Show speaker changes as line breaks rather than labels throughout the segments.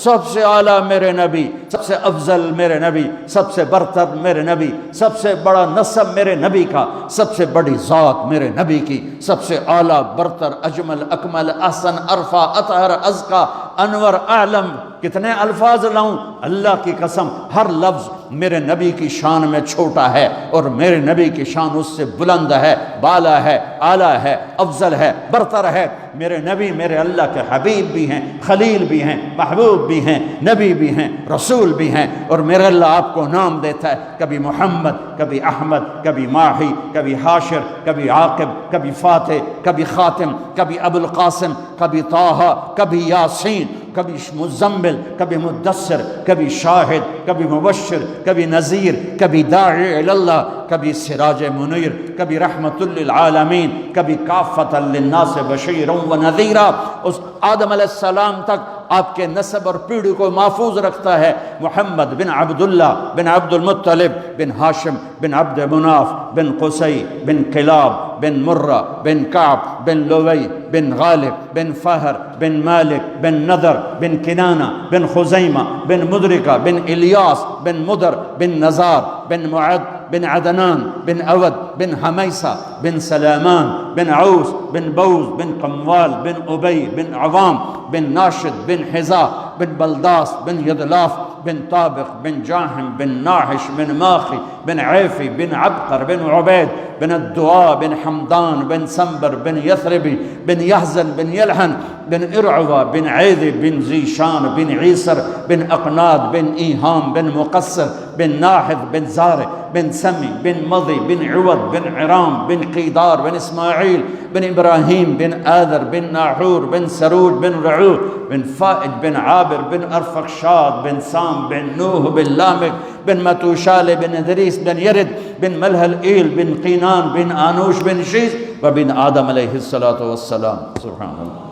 سب سے اعلیٰ میرے نبی، سب سے افضل میرے نبی، سب سے برتر میرے نبی، سب سے بڑا نسب میرے نبی کا، سب سے بڑی ذات میرے نبی کی، سب سے اعلیٰ برتر اجمل اکمل احسن ارفع اطہر ازکا انور اعلم. کتنے الفاظ لاؤں؟ اللہ کی قسم ہر لفظ میرے نبی کی شان میں چھوٹا ہے اور میرے نبی کی شان اس سے بلند ہے، بالا ہے، اعلیٰ ہے، افضل ہے، برتر ہے. میرے نبی میرے اللہ کے حبیب بھی ہیں، خلیل بھی ہیں، محبوب بھی ہیں، نبی بھی ہیں، رسول بھی ہیں. اور میرے اللہ آپ کو نام دیتا ہے، کبھی محمد، کبھی احمد، کبھی ماہی، کبھی حاشر، کبھی عاقب، کبھی فاتح، کبھی خاتم، کبھی ابو القاسم، کبھی طٰہٰ، کبھی یاسین، کبھی مزمل، کبھی مدثر، کبھی شاہد، کبھی مبشر، کبھی نذیر، کبھی داعی الی اللہ، کبھی سراج منیر، کبھی رحمت للعالمین، کبھی کافۃ للناس بشیرا ونذیرا. اس آدم علیہ السلام تک آپ کے نسب اور پیڑھی کو محفوظ رکھتا ہے. محمد بن عبداللہ بن عبد المطلب بن ہاشم بن عبد مناف بن قصی بن کلاب بن مرہ بن کعب بن لوی بن غالب بن فہر بن مالک بن نضر بن کنانہ بن خزیمہ بن مدرکہ بن الیاس بن مدر بن نزار بن معد بن عدنان بن اود بن حمیسہ بن سلامان بن عوس بن بوز بن قموال بن ابی بن عوام بن ناشد بن حذاء بن بلداس بن یدلاف بن طابق بن جاحم بن ناحش بن ماخی بن عیفی بن عبقر بن عبید بن الدعاء بن حمدان بن سنبر بن یثربی بن یحزن بن یلحن بن ارعوہ بن عیدی بن زیشان بن عیسر بن اقناد بن ایہام بن مقصر بن ناحد بن زارع بن سمی بن مضی بن عوض بن عرام بن قیدار بن اسماعیل بن ابراہیم بن آذر بن ناحور بن سروج بن رعو بن فائد بن عابر بن ارفخشاد بن سام بن نوح بن لامک بن متوشال بن ادریس بن یرد بن ملہل ایل بن قینان بن آنوش بن شیس وبن آدم علیہ السلام. سبحان اللہ.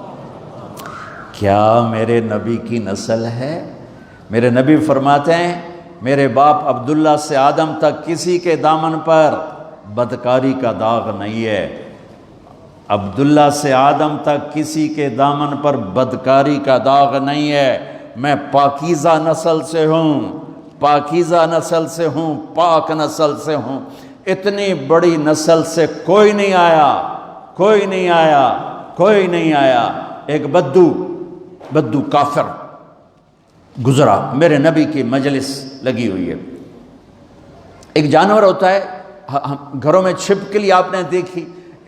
کیا میرے نبی کی نسل ہے؟ میرے نبی فرماتے ہیں میرے باپ عبداللہ سے آدم تک کسی کے دامن پر بدکاری کا داغ نہیں ہے. عبداللہ سے آدم تک کسی کے دامن پر بدکاری کا داغ نہیں ہے. میں پاکیزہ نسل سے ہوں، پاکیزہ نسل سے ہوں، پاک نسل سے ہوں. اتنی بڑی نسل سے کوئی نہیں آیا، کوئی نہیں آیا، کوئی نہیں آیا. ایک بدو کافر گزرا، میرے نبی کی مجلس لگی ہوئی ہے. ایک جانور ہوتا ہے گھروں میں چھپکلی آپ نے دیکھی،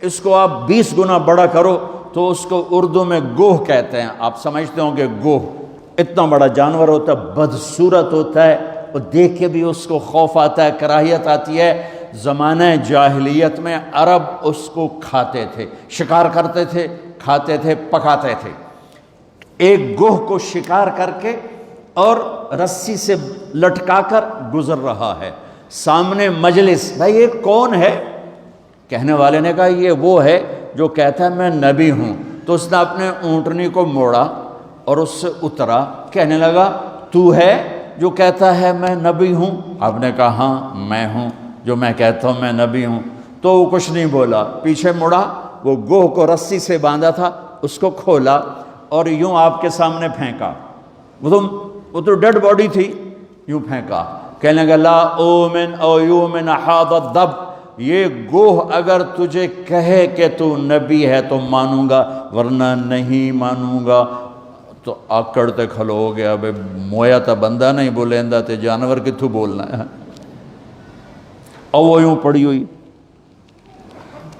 اس کو آپ 20 گنا بڑا کرو تو اس کو اردو میں گوہ کہتے ہیں. آپ سمجھتے ہوں کہ گوہ اتنا بڑا جانور ہوتا ہے، بدصورت ہوتا ہے، اور دیکھ کے بھی اس کو خوف آتا ہے، کراہیت آتی ہے. زمانہ جاہلیت میں عرب اس کو کھاتے تھے، شکار کرتے تھے، کھاتے تھے، پکاتے تھے. ایک گوہ کو شکار کر کے اور رسی سے لٹکا کر گزر رہا ہے. سامنے مجلس، بھائی یہ کون ہے؟ کہنے والے نے کہا یہ وہ ہے جو کہتا ہے میں نبی ہوں. تو اس نے اپنے اونٹنی کو موڑا اور اس سے اترا. کہنے لگا تو ہے جو کہتا ہے میں نبی ہوں؟ آپ نے کہا ہاں میں ہوں جو میں کہتا ہوں میں نبی ہوں. تو وہ کچھ نہیں بولا، پیچھے مڑا، وہ گوہ کو رسی سے باندھا تھا اس کو کھولا اور یوں آپ کے سامنے پھینکا. وہ تو ڈیڈ باڈی تھی، یوں پھینکا. کہنے لگا لا اومن او یومن حاض الدب، یہ گوہ اگر تجھے کہے کہ تو نبی ہے تو مانوں گا ورنہ نہیں مانوں گا. تو آکڑ تے کھلو ہو گیا، بے مویا تا بندہ نہیں بولیندا تے جانور کتھوں بولنا ہے. اور وہ یوں پڑی ہوئی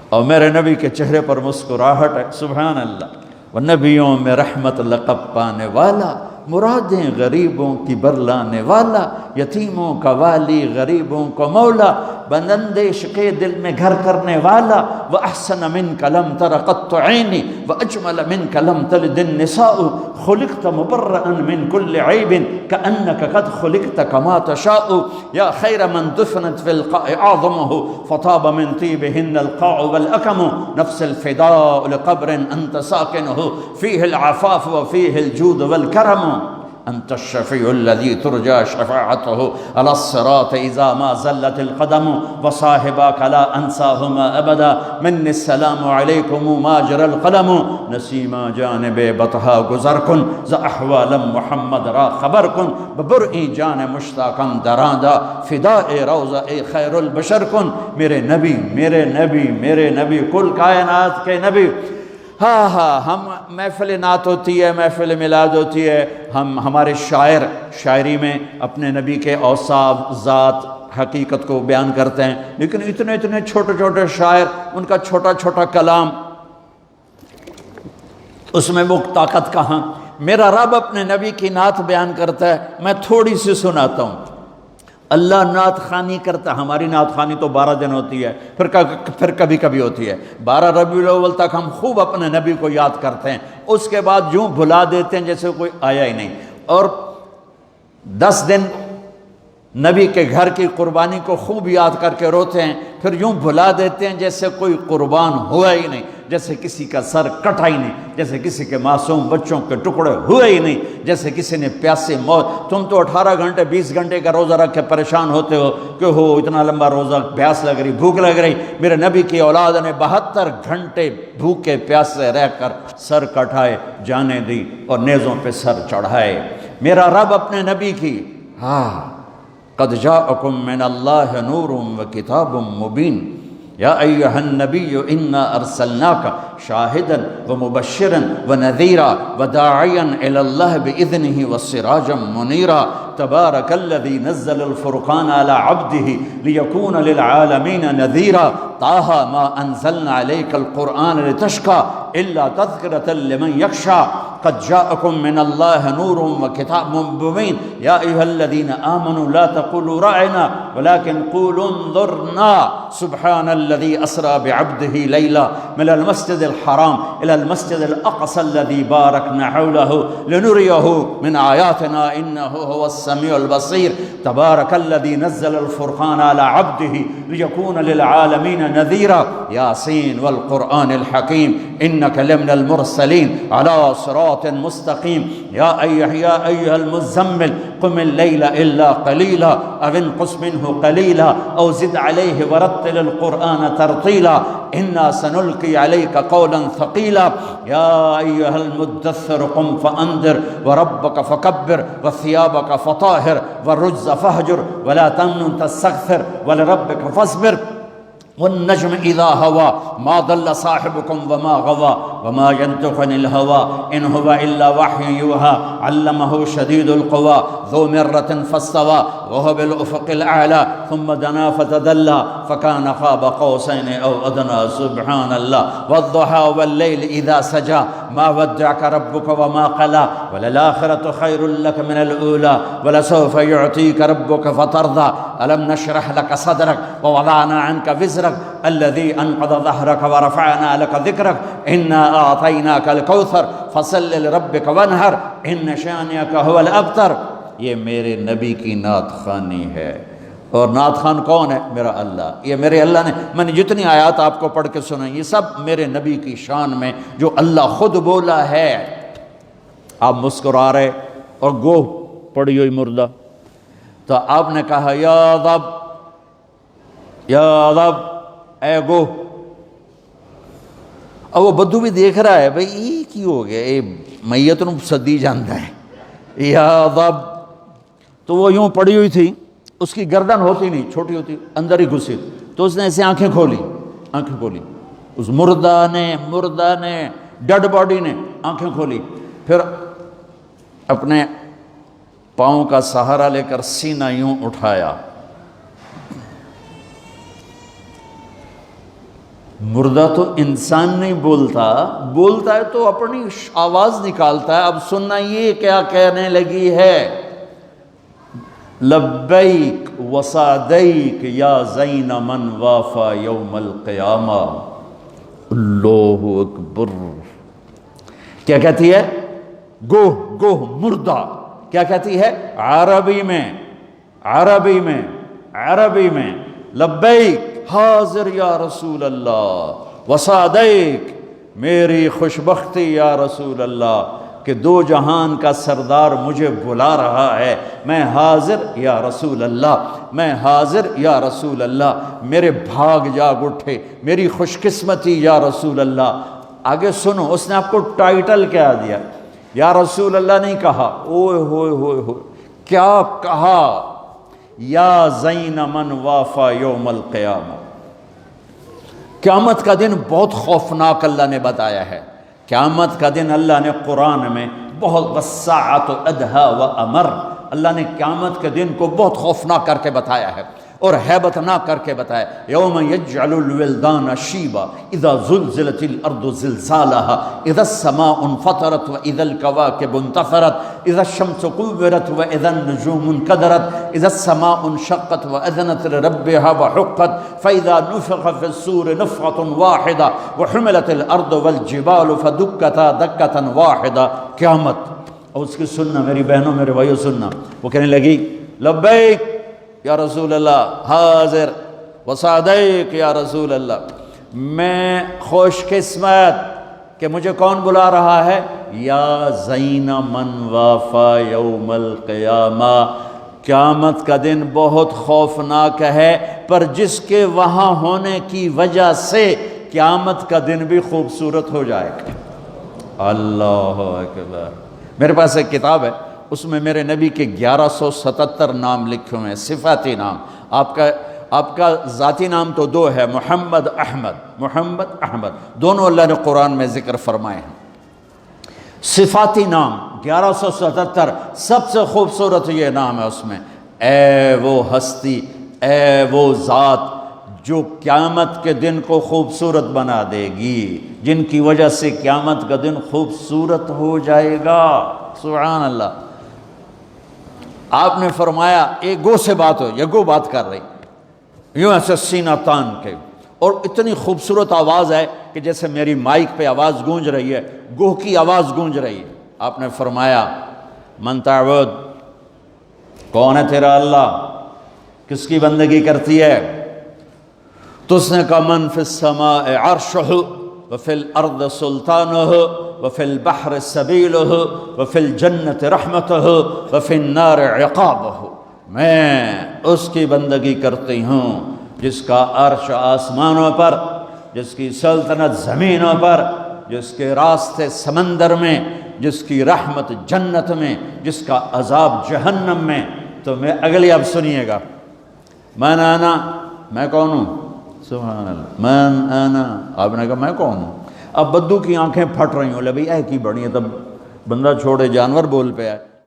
اور میرے نبی کے چہرے پر مسکراہٹ ہے. سبحان اللہ. وہ نبیوں میں رحمت لقب پانے والا، مرادیں غریبوں کی برلانے والا، یتیموں کا والی غریبوں کو مولا، بندندیش کے دل میں گھر کرنے والا. وَأَحْسَنَ مِنْكَ لَمْ تَرَ قَطُّ عَيْنِي وَأَجْمَلَ مِنْكَ لَمْ تَلِدِ النِّسَاءُ خُلِقْتَ مُبَرَّأً مِنْ كُلِّ عَيْبٍ كَأَنَّكَ قَدْ خُلِقْتَ كَمَا تَشَاءُ يَا خَيْرَ مَنْ دُفِنَتْ فِي الْقَاعِ أَعْظَمُهُ فَطَابَ مِنْ طِيبِهِنَّ الْقَاعُ وَالْأَكَمُ نَفْسَ الْفِدَاءُ لِقَبْرٍ أَنْتَ سَاكِنُهُ فِيهِ الْعَفَافُ وَفِيهِ الْجُودُ وَالْكَرَمُ. انت الشفیع الذی ترجى شفاعته على الصراط اذا ما زلت القدم وصاحباک لا انساهما ابدا منی السلام علیکم ما جرى القلم نسیما جانب بطحا گزر کن ز احوال محمد را خبر کن ببرئی جان مشتاقم دراندا فداء روضہ خیر البشر کن میرے نبی میرے نبی میرے نبی کل کائنات کے نبی۔ ہاں ہم محفل نعت ہوتی ہے، محفل میلاد ہوتی ہے، ہمارے شاعر شاعری میں اپنے نبی کے اوصاف ذات حقیقت کو بیان کرتے ہیں، لیکن اتنے اتنے چھوٹے چھوٹے شاعر، ان کا چھوٹا چھوٹا کلام، اس میں وہ طاقت کہاں۔ میرا رب اپنے نبی کی نعت بیان کرتا ہے، میں تھوڑی سی سناتا ہوں۔ اللہ نعت خوانی کرتا ہے، ہماری نعت خوانی تو 12 دن ہوتی ہے، پھر کبھی کبھی ہوتی ہے۔ 12 ربیع الاول تک ہم خوب اپنے نبی کو یاد کرتے ہیں، اس کے بعد یوں بھلا دیتے ہیں جیسے کوئی آیا ہی نہیں، اور 10 دن نبی کے گھر کی قربانی کو خوب یاد کر کے روتے ہیں، پھر یوں بھلا دیتے ہیں جیسے کوئی قربان ہوا ہی نہیں، جیسے کسی کا سر کٹا ہی نہیں، جیسے کسی کے معصوم بچوں کے ٹکڑے ہوئے ہی نہیں، جیسے کسی نے پیاسے موت۔ تم تو 18 گھنٹے 20 گھنٹے کا روزہ رکھ کے پریشان ہوتے ہو کہ ہو اتنا لمبا روزہ، پیاس لگ رہی، بھوک لگ رہی۔ میرے نبی کی اولاد نے 72 گھنٹے بھوکے پیاسے رہ کر سر کٹائے، جانیں دی اور نیزوں پہ سر چڑھائے۔ میرا رب اپنے نبی کی قد جاءکم من اللہ نور وکتاب مبین یا ایہا النبی انا ارسلناک شاہدا ومبشرا ونذیرا وداعیا الی اللہ باذنہ وسراجا منیرا تبارک الذی نزل الفرقان علی عبدہ لیکون للعالمین نذیرا طٰہ ما انزلنا علیک القرآن لتشقى الا تذکرۃ لمن یخشی قد جاءکم من اللہ نور وکتاب مبین یا ایہا الذین آمنوا لا تقولوا راعنا ولكن قولوا انظرنا سبحان الذي أسرى بعبده ليلا من المسجد الحرام إلى المسجد الأقصى الذي باركنا حوله لنريه من آياتنا إنه هو السميع البصير تبارك الذي نزل الفرقان على عبده ليكون للعالمين نذيرا ياسين والقرآن الحكيم إنك لمن المرسلين على صراط مستقيم يا أيها المزمل قم الليل إلا قليلا أو انقص منه قليلا أو زد عليه ورتل القرآن ترتيلا إنا سنلقي عليك قولا ثقيلا يا أيها المدثر قم فأنذر وربك فكبر وثيابك فطاهر والرجز فاهجر ولا تمنن تستكثر ولربك فاصبر والنجم إذا هوى ما ضل صاحبكم وما غوى وما ينطق عن الهوى إن هو إلا وحي يوحى علمه شديد القوى ذو مرة فاستوى وهو بالأفق الأعلى ثم دنا فتدلى فكان قاب قوسين أو أدنى سبحان الله والضحى والليل إذا سجى ما ودعك ربك وما قلى وللآخرة خير لك من الأولى ولسوف يعطيك ربك فترضى ألم نشرح لك صدرك ووضعنا عنك وزرك الذي أنقض ظهرك ورفعنا لك ذكرك إنا أعطيناك الكوثر فصل لربك وانحر إن شانئك هو الأبتر۔ یہ میرے نبی کی نعت خوانی ہے، اور نعت خوان کون ہے؟ میرا اللہ۔ یہ میرے اللہ نے، میں نے جتنی آیات آپ کو پڑھ کے سنائی یہ سب میرے نبی کی شان میں جو اللہ خود بولا ہے۔ آپ مسکرا رہے اور گوہ پڑی ہوئی مردہ، تو آپ نے کہا یا رب یا رب اے گوہ، اور وہ بدو بھی دیکھ رہا ہے بھئی یہ کی ہو گیا، اے میت نو صدی جانتا ہے یا رب۔ تو وہ یوں پڑی ہوئی تھی، اس کی گردن ہوتی نہیں، چھوٹی ہوتی، اندر ہی گھسی، تو اس نے ایسے آنکھیں کھولی اس مردہ نے ڈیڈ باڈی نے آنکھیں کھولی، پھر اپنے پاؤں کا سہارا لے کر سینہ یوں اٹھایا۔ مردہ تو انسان نہیں بولتا ہے تو اپنی آواز نکالتا ہے۔ اب سننا یہ کیا کہنے لگی ہے، لبیک وصادیک یا زین من وافا یوم القیامہ۔ اللہ اکبر۔ کیا کہتی ہے؟ گوہ مردہ کیا کہتی ہے؟ عربی میں لبیک حاضر یا رسول اللہ، وصادیک میری خوش بختی یا رسول اللہ، کہ دو جہان کا سردار مجھے بلا رہا ہے، میں حاضر یا رسول اللہ، میں حاضر یا رسول اللہ۔ میرے بھاگ جاگ اٹھے، میری خوش قسمتی یا رسول اللہ۔ آگے سنو، اس نے آپ کو ٹائٹل کیا دیا؟ یا رسول اللہ نہیں کہا، اوئے ہوئے ہوئے ہوئے، کیا کہا؟ یا زین من وافا یوم القیامہ۔ قیامت کا دن بہت خوفناک اللہ نے بتایا ہے۔ قیامت کا دن اللہ نے قرآن میں بہت والساعۃ ادہا وامر، اللہ نے قیامت کے دن کو بہت خوفناک کر کے بتایا ہے اور ہیبت ناک کر کے بتایا۔ یوم یجعل الولدان شیبا اذا زلزلت الارض زلزالها اذا السماء انفطرت واذا الكواكب انتثرت اذا الشمس كورت واذا النجوم انكدرت اذا السماء انشقت واذنت لربها وحقت فاذا نفخ في الصور نفخة واحدة وحملت الارض والجبال فدكتا دكة واحدة۔ قیامت، اور اس کی سننا میری بہنوں میرے بھائیوں سننا، وہ کہنے لگی لبیک یا رسول اللہ، حاضر وصادق یا رسول اللہ، میں خوش قسمت کہ مجھے کون بلا رہا ہے؟ یا زین من وافا یوم القیامہ۔ قیامت کا دن بہت خوفناک ہے، پر جس کے وہاں ہونے کی وجہ سے قیامت کا دن بھی خوبصورت ہو جائے گا۔ اللہ اکبر۔ میرے پاس ایک کتاب ہے، اس میں میرے نبی کے 1177 نام لکھے ہوئے ہیں، صفاتی نام۔ آپ کا ذاتی نام تو دو ہے، محمد احمد، دونوں اللہ نے قرآن میں ذکر فرمائے ہیں۔ صفاتی نام 1177، سب سے خوبصورت یہ نام ہے اس میں۔ اے وہ ہستی، اے وہ ذات جو قیامت کے دن کو خوبصورت بنا دے گی، جن کی وجہ سے قیامت کا دن خوبصورت ہو جائے گا۔ سبحان اللہ۔ آپ نے فرمایا ایک گو سے بات ہو، یہ گو بات کر رہی، یوں ایسے سینہ تان کے، اور اتنی خوبصورت آواز ہے کہ جیسے میری مائک پہ آواز گونج رہی ہے، گو کی آواز گونج رہی ہے۔ آپ نے فرمایا من تعبد، کون ہے تیرا اللہ، کس کی بندگی کرتی ہے؟ تو اس نے کہا من فی السماء عرشہ وفی الارض سلطانہ وفی البحر سبیلہ وفی الجنت رحمتہ وفی النار عقابہ، میں اس کی بندگی کرتی ہوں جس کا عرش آسمانوں پر، جس کی سلطنت زمینوں پر، جس کے راستے سمندر میں، جس کی رحمت جنت میں، جس کا عذاب جہنم میں۔ تو میں اگلی اب سنیے گا، من انا، میں کون ہوں؟ سبحان اللہ، من انا، آپ نے کہا میں کون ہوں؟ اب بدو کی آنکھیں پھٹ رہی ہوں، لے بھئی اے کی بڑی ہے، تب بندہ چھوڑے جانور بول پہ آئے۔